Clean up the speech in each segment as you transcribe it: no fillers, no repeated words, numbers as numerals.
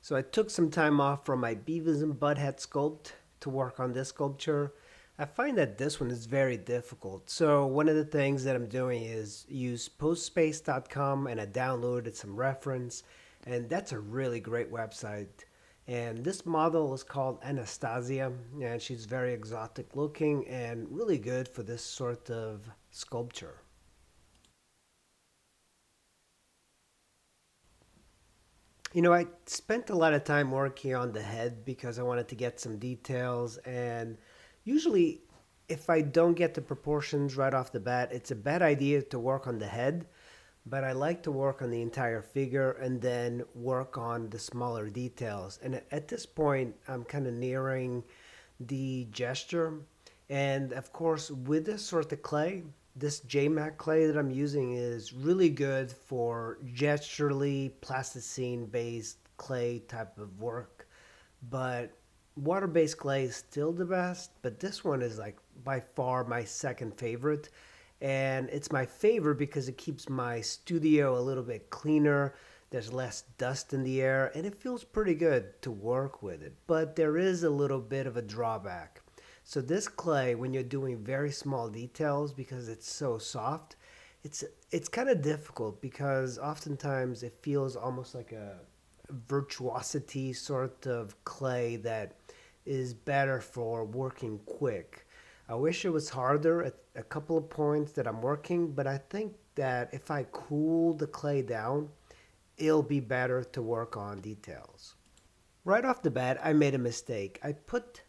So I took some time off from my Beavis and Butthead sculpt to work on this sculpture. I find that this one is very difficult. So one of the things that I'm doing is use postspace.com, and I downloaded some reference, and that's a really great website. And this model is called Anastasia, and she's very exotic looking and really good for this sort of sculpture. I spent a lot of time working on the head because I wanted to get some details. And usually, if I don't get the proportions right off the bat, it's a bad idea to work on the head. But I like to work on the entire figure and then work on the smaller details. And at this point, I'm kind of nearing the gesture. And of course, with this sort of clay, this JMac clay that I'm using is really good for gesturally plasticine based clay type of work. But water based clay is still the best, but this one is like by far my second favorite. And it's my favorite because it keeps my studio a little bit cleaner. There's less dust in the air, and it feels pretty good to work with it. But there is a little bit of a drawback. So this clay, when you're doing very small details, because it's so soft, it's it's kind of difficult because oftentimes it feels almost like a virtuosity sort of clay that is better for working quick. I wish it was harder at a couple of points that I'm working, but I think that if I cool the clay down, it'll be better to work on details. Right off the bat, I made a mistake. I put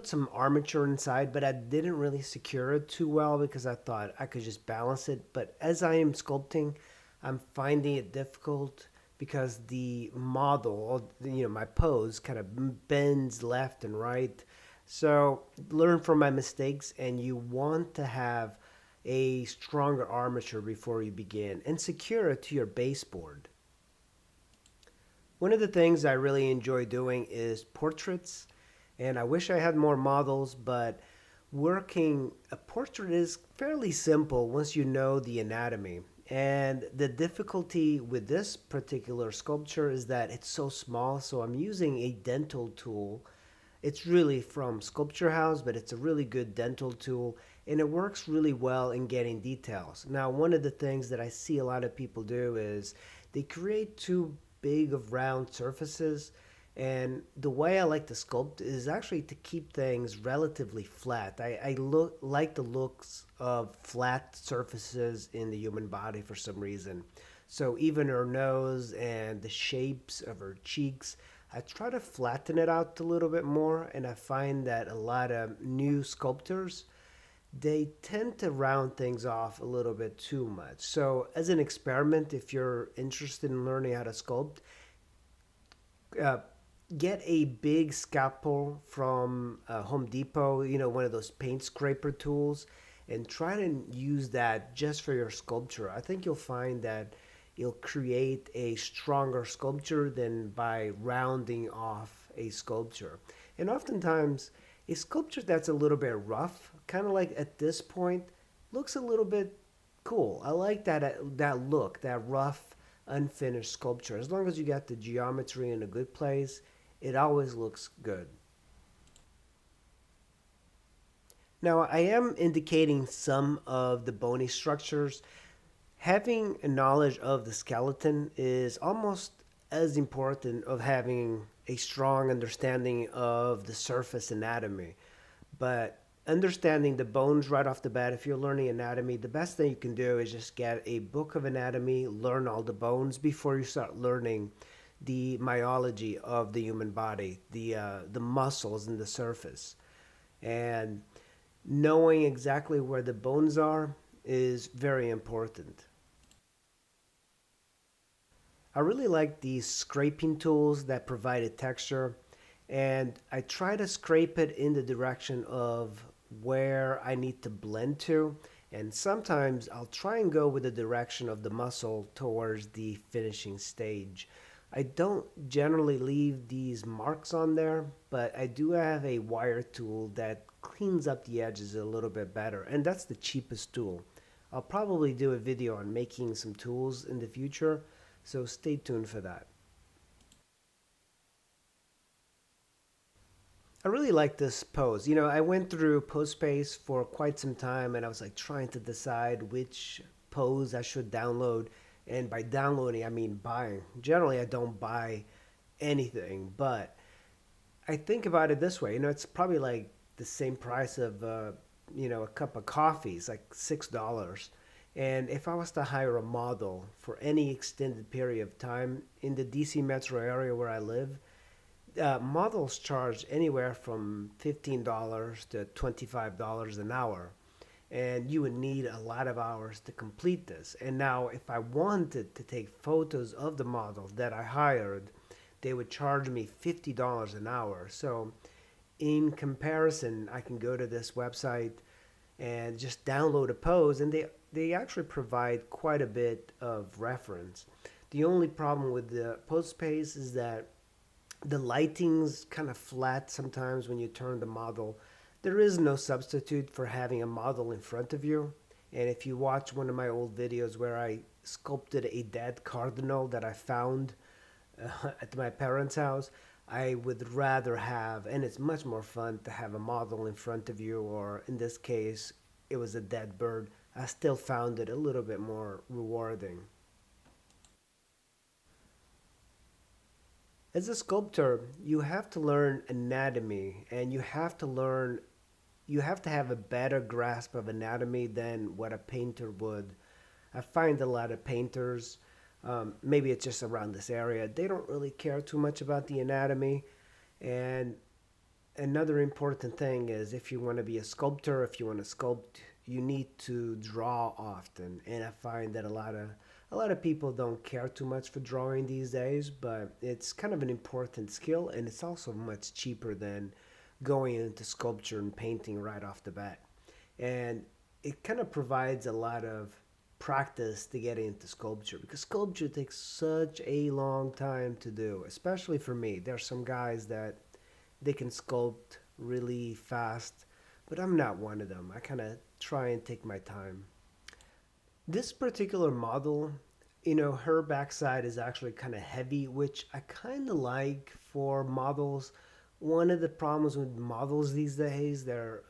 some armature inside, but I didn't really secure it too well because I thought I could just balance it. But as I am sculpting, I'm finding it difficult because the model, or my pose kind of bends left and right. So learn from my mistakes, and you want to have a stronger armature before you begin and secure it to your baseboard. One of the things I really enjoy doing is portraits, and I wish I had more models, but working a portrait is fairly simple once you know the anatomy. And the difficulty with this particular sculpture is that it's so small, so I'm using a dental tool. It's really from Sculpture House, but it's a really good dental tool, and it works really well in getting details. Now, one of the things that I see a lot of people do is they create too big of round surfaces, and the way I like to sculpt is actually to keep things relatively flat. I like the looks of flat surfaces in the human body for some reason. So even her nose and the shapes of her cheeks, I try to flatten it out a little bit more, and I find that a lot of new sculptors they tend to round things off a little bit too much. So, as an experiment, if you're interested in learning how to sculpt, uh, get a big scalpel from Home Depot, one of those paint scraper tools, and try to use that just for your sculpture. I think you'll find that you'll create a stronger sculpture than by rounding off a sculpture. And oftentimes, a sculpture that's a little bit rough, kind of like at this point, looks a little bit cool. I like that look, that rough, unfinished sculpture. As long as you got the geometry in a good place, it always looks good. Now, I am indicating some of the bony structures. Having a knowledge of the skeleton is almost as important of having a strong understanding of the surface anatomy. But understanding the bones right off the bat, if you're learning anatomy, the best thing you can do is just get a book of anatomy, learn all the bones before you start learning the myology of the human body, the muscles and the surface. And knowing exactly where the bones are is very important. I really like these scraping tools that provide a texture, and I try to scrape it in the direction of where I need to blend to. And sometimes I'll try and go with the direction of the muscle towards the finishing stage. I don't generally leave these marks on there, but I do have a wire tool that cleans up the edges a little bit better, and that's the cheapest tool. I'll probably do a video on making some tools in the future, so stay tuned for that. I really like this pose. You know, I went through Postpace for quite some time and I was like trying to decide which pose I should download. And by downloading, I mean buying. Generally, I don't buy anything, but I think about it this way. You know, it's probably like the same price of, a cup of coffee. It's like $6. And if I was to hire a model for any extended period of time in the DC metro area where I live, models charge anywhere from $15 to $25 an hour. And you would need a lot of hours to complete this. And now, if I wanted to take photos of the model that I hired, they would charge me $50 an hour. So, in comparison, I can go to this website and just download a pose, and they actually provide quite a bit of reference. The only problem with the pose space is that the lighting's kind of flat sometimes when you turn the model. There is no substitute for having a model in front of you. And if you watch one of my old videos where I sculpted a dead cardinal that I found at my parents' house, I would rather have, and it's much more fun to have a model in front of you, or in this case, it was a dead bird. I still found it a little bit more rewarding. As a sculptor, you have to learn anatomy and you have to have a better grasp of anatomy than what a painter would. I find a lot of painters, maybe it's just around this area, they don't really care too much about the anatomy. And another important thing is if you want to be a sculptor, if you want to sculpt, you need to draw often. And I find that a lot of people don't care too much for drawing these days, but it's kind of an important skill and it's also much cheaper than going into sculpture and painting right off the bat. And it kind of provides a lot of practice to get into sculpture because sculpture takes such a long time to do, especially for me. There's some guys that they can sculpt really fast, but I'm not one of them. I kind of try and take my time. This particular model, her backside is actually kind of heavy, which I kind of like for models. One of the problems with models these days, they're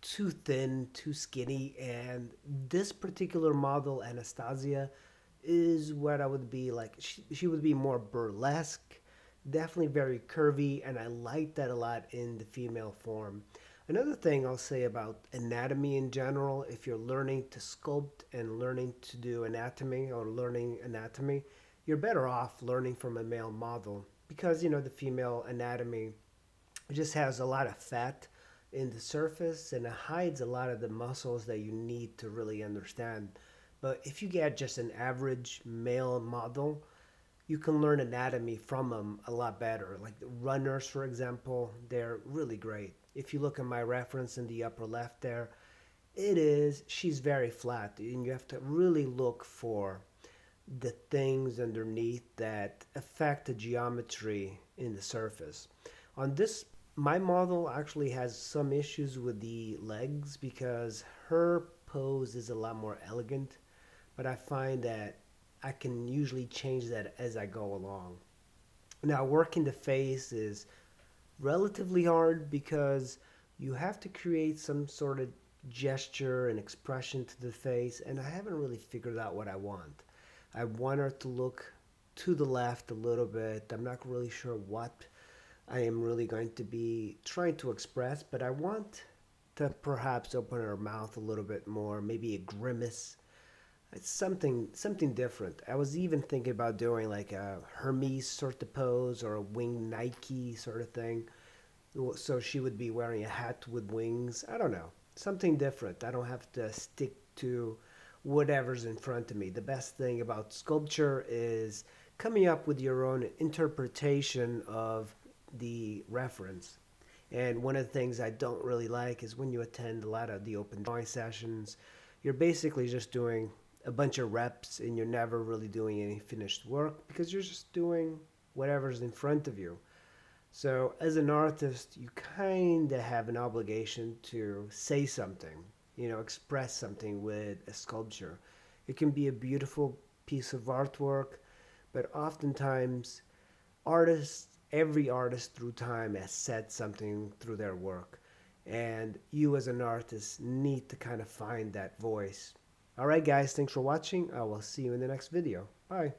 too thin, too skinny, and this particular model, Anastasia, is what I would be like. She would be more burlesque, definitely very curvy, and I like that a lot in the female form. Another thing I'll say about anatomy in general, if you're learning to sculpt and learning to do anatomy or learning anatomy, you're better off learning from a male model because, the female anatomy just has a lot of fat in the surface and it hides a lot of the muscles that you need to really understand. But if you get just an average male model, you can learn anatomy from them a lot better. Like the runners, for example, they're really great. If you look at my reference in the upper left there, she's very flat, and you have to really look for the things underneath that affect the geometry in the surface. On this, my model actually has some issues with the legs because her pose is a lot more elegant, but I find that I can usually change that as I go along. Now, working the face is relatively hard because you have to create some sort of gesture and expression to the face, and I haven't really figured out what I want. I want her to look to the left a little bit. I'm not really sure what I am really going to be trying to express, but I want to perhaps open her mouth a little bit more, maybe a grimace. It's something different. I was even thinking about doing like a Hermes sort of pose or a winged Nike sort of thing. So she would be wearing a hat with wings. I don't know. Something different. I don't have to stick to whatever's in front of me. The best thing about sculpture is coming up with your own interpretation of the reference. And one of the things I don't really like is when you attend a lot of the open drawing sessions, you're basically just doing a bunch of reps and you're never really doing any finished work because you're just doing whatever's in front of you. So, as an artist, you kind of have an obligation to say something, express something with a sculpture. It can be a beautiful piece of artwork, but oftentimes artists every artist through time has said something through their work. And you as an artist need to kind of find that voice. All right, guys, thanks for watching. I will see you in the next video. Bye.